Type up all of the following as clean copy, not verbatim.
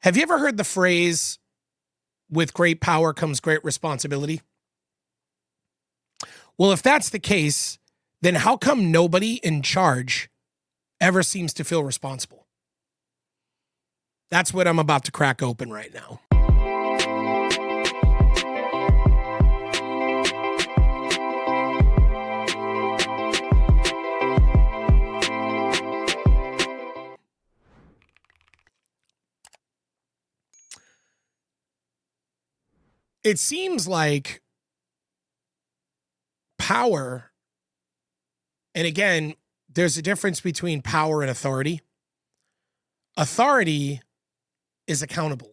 Have you ever heard the phrase, with great power comes great responsibility? Well, if that's the case, then how come nobody in charge ever seems to feel responsible? That's what I'm about to crack open right now. It seems like power, and again, there's a difference between power and authority. Authority is accountable,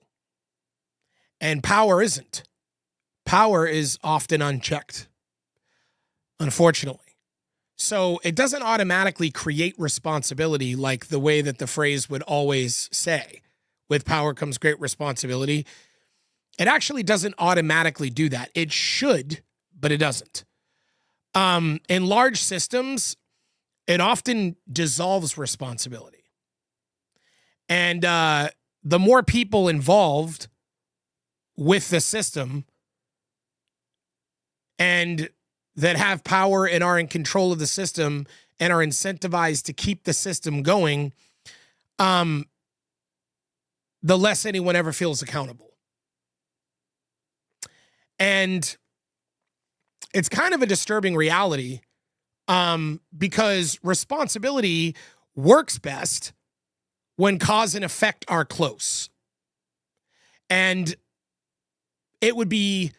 and power isn't. Power is often unchecked, unfortunately. So it doesn't automatically create responsibility like the way that the phrase would always say, with power comes great responsibility. It actually doesn't automatically do that. It should, but it doesn't. In large systems, it often dissolves responsibility. And the more people involved with the system and that have power and are in control of the system and are incentivized to keep the system going, the less anyone ever feels accountable. And it's kind of a disturbing reality because responsibility works best when cause and effect are close. And it would be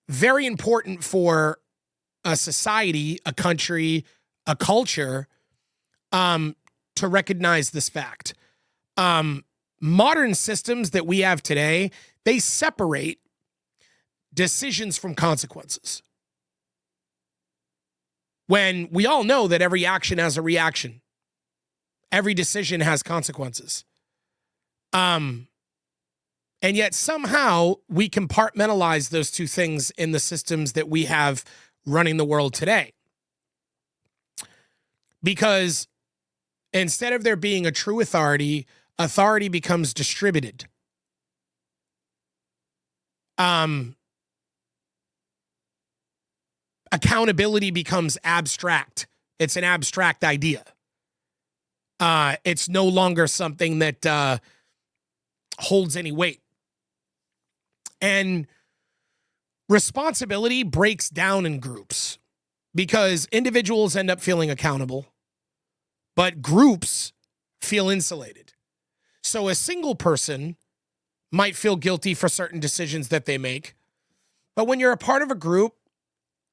very important for a society, a country, a culture to recognize this fact. Modern systems that we have today, they separate decisions from consequences. When we all know that every action has a reaction, every decision has consequences. And yet somehow we compartmentalize those two things in the systems that we have running the world today. Because instead of there being a true authority, authority becomes distributed. Accountability becomes abstract. It's an abstract idea. It's no longer something that holds any weight. And responsibility breaks down in groups because individuals end up feeling accountable, but groups feel insulated. So a single person might feel guilty for certain decisions that they make, but when you're a part of a group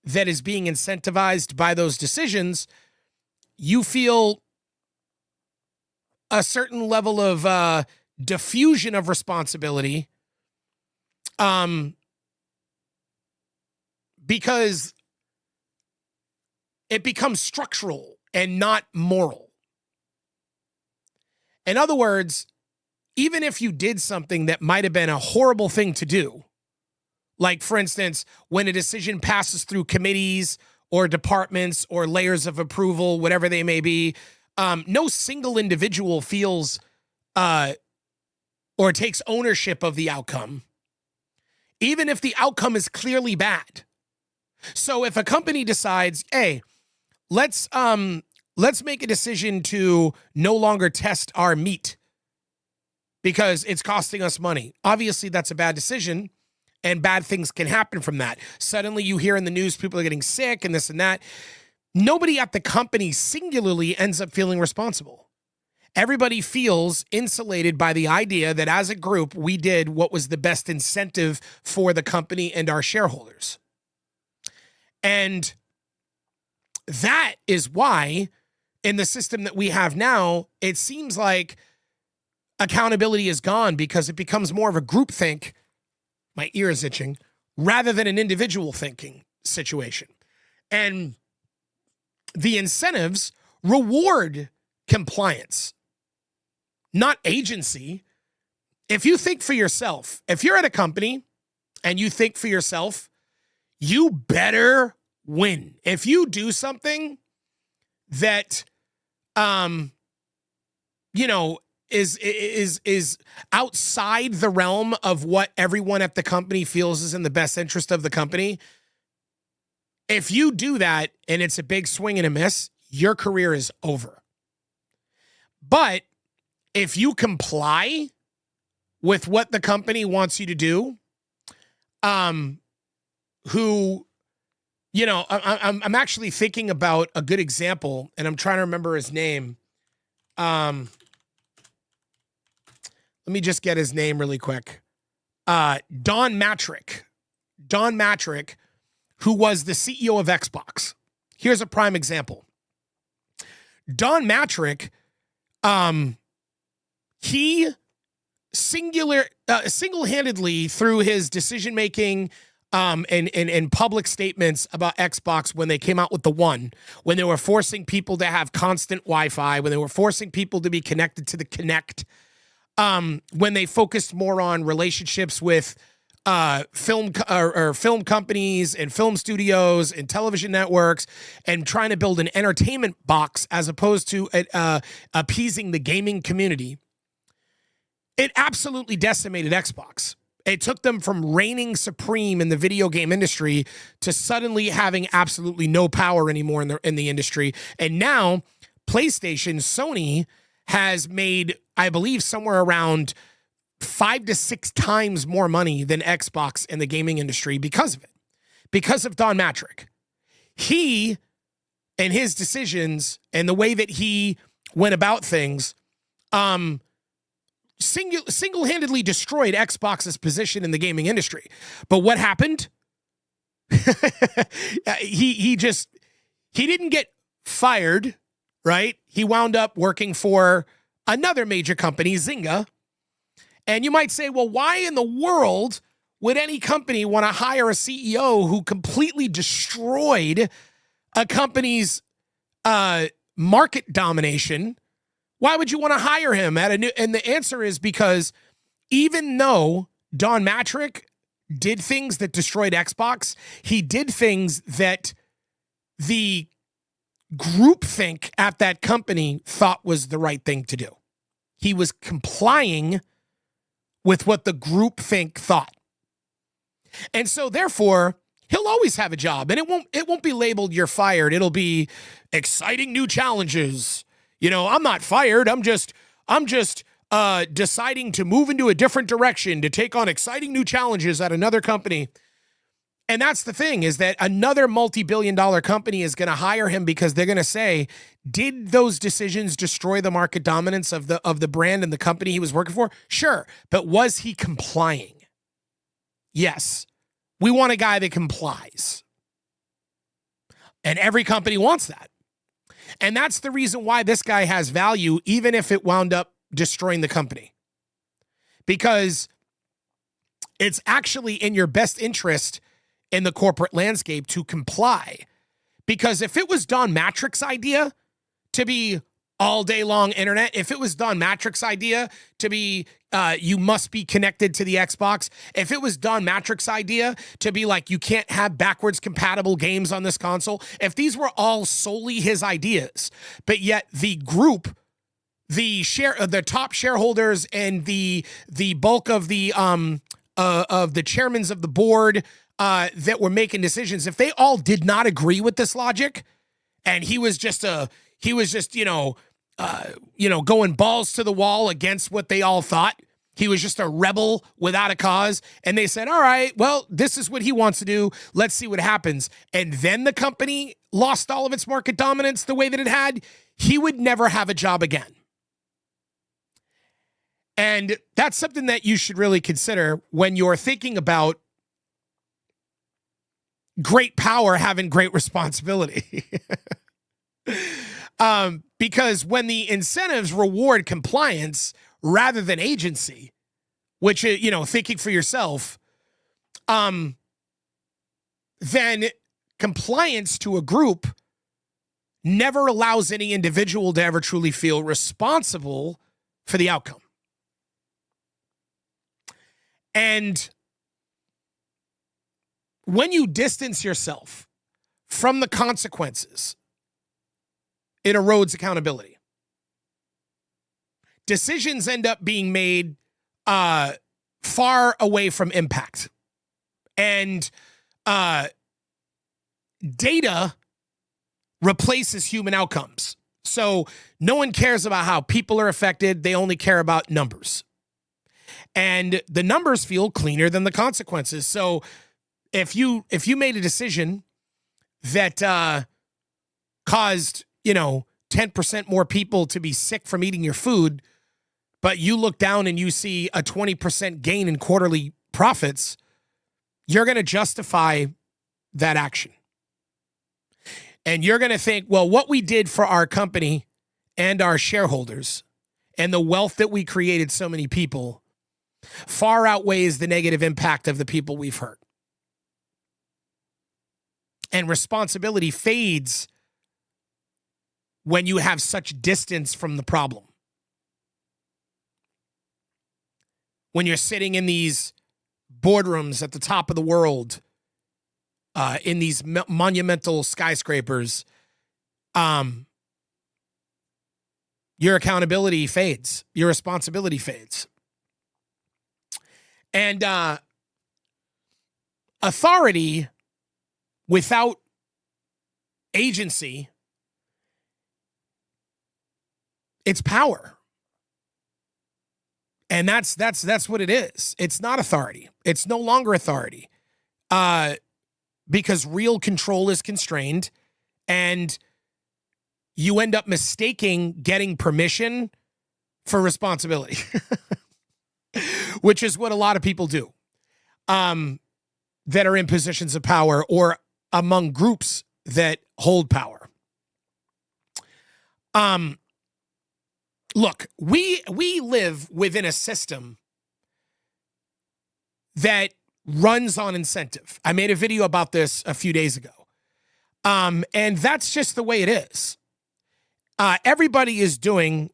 that is being incentivized by those decisions, you feel a certain level of diffusion of responsibility because it becomes structural and not moral. In other words, even if you did something that might have been a horrible thing to do, like, for instance, when a decision passes through committees or departments or layers of approval, whatever they may be, no single individual feels or takes ownership of the outcome, even if the outcome is clearly bad. So if a company decides, hey, let's make a decision to no longer test our meat because it's costing us money. Obviously, that's a bad decision. And bad things can happen from that. Suddenly you hear in the news people are getting sick and this and that. Nobody at the company singularly ends up feeling responsible. Everybody feels insulated by the idea that as a group, we did what was the best incentive for the company and our shareholders. And that is why in the system that we have now, it seems like accountability is gone because it becomes more of a groupthink. My ear is itching, rather than an individual thinking situation. And the incentives reward compliance, not agency. If you think for yourself, if you're at a company and you think for yourself, you better win. If you do something that, is outside the realm of what everyone at the company feels is in the best interest of the company, if you do that and it's a big swing and a miss, your career is over. But if you comply with what the company wants you to do, I'm actually thinking about a good example, and I'm trying to remember his name. Let me just get his name really quick. Don Matrick. Don Matrick, who was the CEO of Xbox. Here's a prime example. Don Matrick, he single-handedly, through his decision-making and public statements about Xbox when they came out with the One, when they were forcing people to have constant Wi-Fi, when they were forcing people to be connected to the Kinect, when they focused more on relationships with film companies and film studios and television networks, and trying to build an entertainment box as opposed to appeasing the gaming community, it absolutely decimated Xbox. It took them from reigning supreme in the video game industry to suddenly having absolutely no power anymore in the industry. And now PlayStation, Sony has made, I believe, somewhere around 5 to 6 times more money than Xbox in the gaming industry because of it, because of Don Matrick. He and his decisions and the way that he went about things, single-handedly destroyed Xbox's position in the gaming industry. But what happened? he didn't get fired, right? He wound up working for another major company, Zynga. And you might say, well, why in the world would any company want to hire a CEO who completely destroyed a company's market domination? Why would you want to hire him and the answer is because even though Don Matrick did things that destroyed Xbox, he did things that the groupthink at that company thought was the right thing to do. He was complying with what the groupthink thought. And so therefore, he'll always have a job, and it won't be labeled "you're fired." It'll be exciting new challenges. I'm not fired. I'm just deciding to move into a different direction to take on exciting new challenges at another company. And that's the thing, is that another multi-billion-dollar company is going to hire him because they're going to say, did those decisions destroy the market dominance of the brand and the company he was working for? Sure. But was he complying? Yes. We want a guy that complies. And every company wants that. And that's the reason why this guy has value, even if it wound up destroying the company. Because it's actually in your best interest in the corporate landscape to comply. Because if it was Don Matrick's idea to be all day long internet, if it was Don Matrick's idea to be you must be connected to the Xbox, if it was Don Matrick's idea to be like you can't have backwards compatible games on this console, if these were all solely his ideas, but yet the group, the top shareholders and the bulk of the chairmen of the board that were making decisions, if they all did not agree with this logic, and he was just going balls to the wall against what they all thought, he was just a rebel without a cause, and they said, all right, well, this is what he wants to do, let's see what happens, and then the company lost all of its market dominance the way that it had, he would never have a job again. And that's something that you should really consider when you're thinking about great power having great responsibility. Because when the incentives reward compliance rather than agency, which, thinking for yourself, then compliance to a group never allows any individual to ever truly feel responsible for the outcome. And when you distance yourself from the consequences, it erodes accountability. decisions end up being made far away from impact. And data replaces human outcomes. So no one cares about how people are affected. They only care about numbers. And the numbers feel cleaner than the consequences. So if you made a decision that caused, 10% more people to be sick from eating your food, but you look down and you see a 20% gain in quarterly profits, you're going to justify that action. And you're going to think, well, what we did for our company and our shareholders and the wealth that we created so many people far outweighs the negative impact of the people we've hurt. And responsibility fades when you have such distance from the problem. When you're sitting in these boardrooms at the top of the world, in these monumental skyscrapers, your accountability fades. Your responsibility fades. And authority without agency, it's power. And that's what it is. It's not authority. It's no longer authority. Because real control is constrained, and you end up mistaking getting permission for responsibility, which is what a lot of people do that are in positions of power or among groups that hold power. Look, we live within a system that runs on incentive. I made a video about this a few days ago. And that's just the way it is. Everybody is doing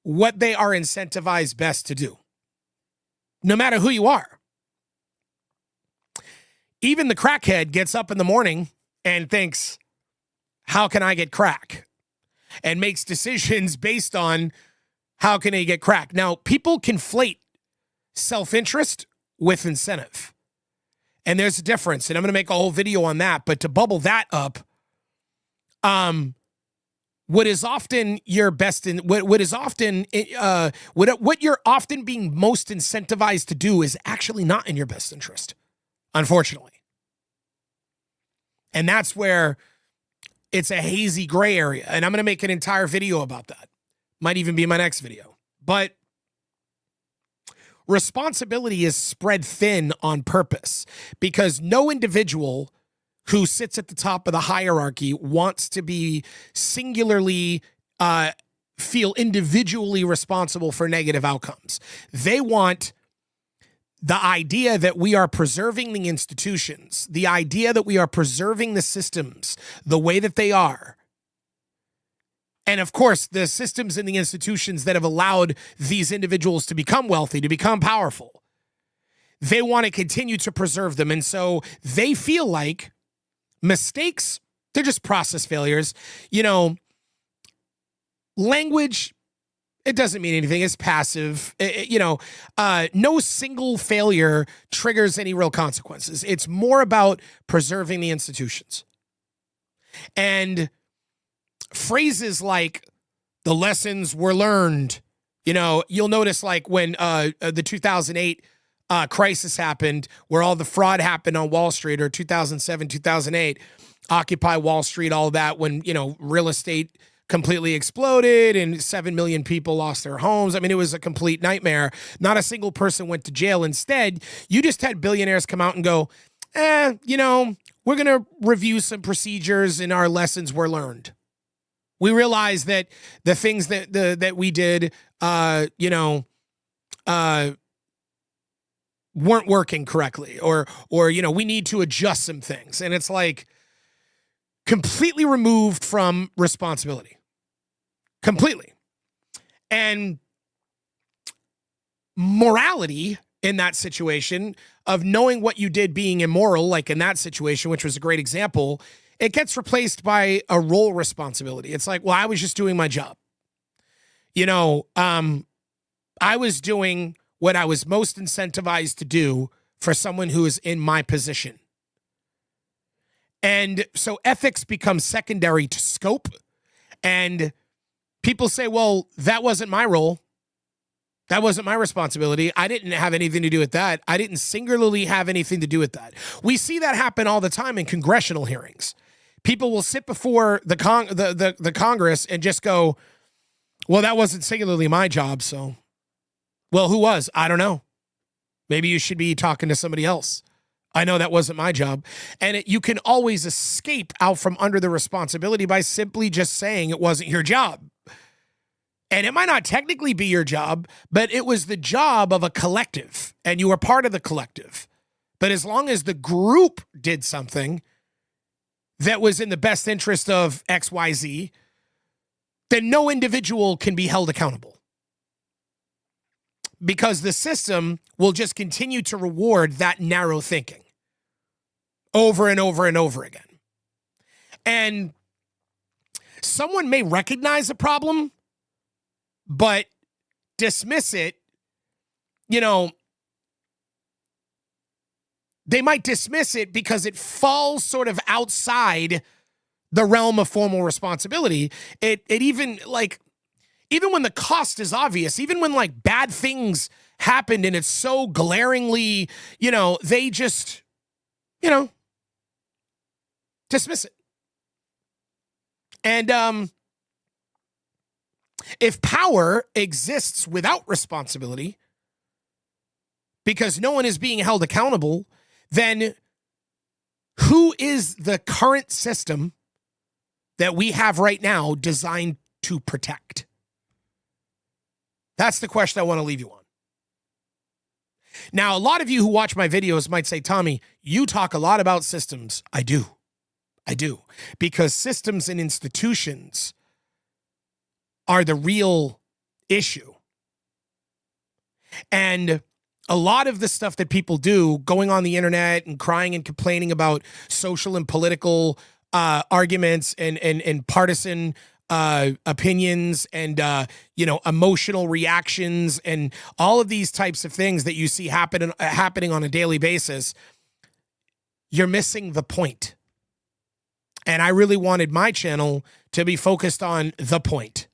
what they are incentivized best to do, no matter who you are. Even the crackhead gets up in the morning and thinks, how can I get crack? And makes decisions based on how can they get crack. Now, people conflate self-interest with incentive. And there's a difference, and I'm going to make a whole video on that. But to bubble that up, what is often your best in what is often what you're often being most incentivized to do is actually not in your best interest, unfortunately. And that's where it's a hazy gray area. And I'm going to make an entire video about that. Might even be my next video. But responsibility is spread thin on purpose because no individual who sits at the top of the hierarchy wants to be singularly feel individually responsible for negative outcomes. They want the idea that we are preserving the institutions, the idea that we are preserving the systems the way that they are. And of course, the systems and the institutions that have allowed these individuals to become wealthy, to become powerful, they want to continue to preserve them. And so they feel like mistakes, they're just process failures. Language, it doesn't mean anything. It's passive. No single failure triggers any real consequences. It's more about preserving the institutions. And phrases like the lessons were learned, you'll notice like when the 2008 crisis happened, where all the fraud happened on Wall Street, or 2007, 2008, Occupy Wall Street, all that, when, real estate completely exploded and 7 million people lost their homes. I mean, it was a complete nightmare. Not a single person went to jail. Instead, you just had billionaires come out and go, we're going to review some procedures and our lessons were learned. We realized that the things that we did, weren't working correctly, or we need to adjust some things. And it's like completely removed from responsibility. Completely. And morality in that situation of knowing what you did being immoral, like in that situation, which was a great example, it gets replaced by a role responsibility. It's like, well, I was just doing my job. You know, I was doing what I was most incentivized to do for someone who is in my position. And so ethics becomes secondary to scope. And people say, well, that wasn't my role. That wasn't my responsibility. I didn't have anything to do with that. I didn't singularly have anything to do with that. We see that happen all the time in congressional hearings. People will sit before the Congress and just go, well, that wasn't singularly my job, so. Well, who was? I don't know. Maybe you should be talking to somebody else. I know that wasn't my job. And you can always escape out from under the responsibility by simply just saying it wasn't your job. And it might not technically be your job, but it was the job of a collective, and you were part of the collective. But as long as the group did something that was in the best interest of XYZ, then no individual can be held accountable. Because the system will just continue to reward that narrow thinking over and over and over again. And someone may recognize a problem, but dismiss it. You know, they might dismiss it because it falls sort of outside the realm of formal responsibility. It even when the cost is obvious, even when like bad things happened and it's so glaringly, you know, they just, you know, dismiss it. And if power exists without responsibility, because no one is being held accountable, then who is the current system that we have right now designed to protect? That's the question I want to leave you on. Now, a lot of you who watch my videos might say, Thommy, you talk a lot about systems. I do. Because systems and institutions are the real issue. And a lot of the stuff that people do, going on the internet and crying and complaining about social and political arguments and partisan opinions and, emotional reactions and all of these types of things that you see happening on a daily basis, you're missing the point. And I really wanted my channel to be focused on the point.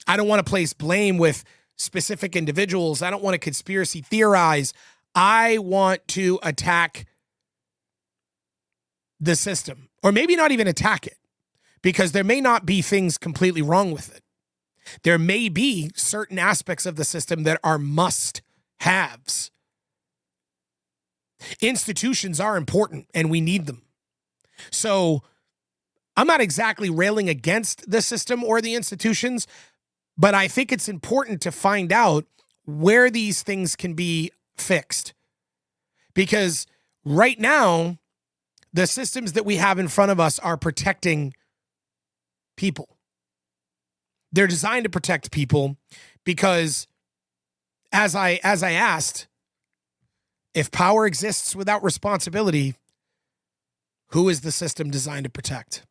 I don't want to place blame with specific individuals. I don't want to conspiracy theorize. I want to attack the system, or maybe not even attack it, because there may not be things completely wrong with it. There may be certain aspects of the system that are must-haves. Institutions are important, and we need them. So I'm not exactly railing against the system or the institutions, but I think it's important to find out where these things can be fixed. Because right now, the systems that we have in front of us are protecting people. They're designed to protect people because, as I asked, if power exists without responsibility, who is the system designed to protect?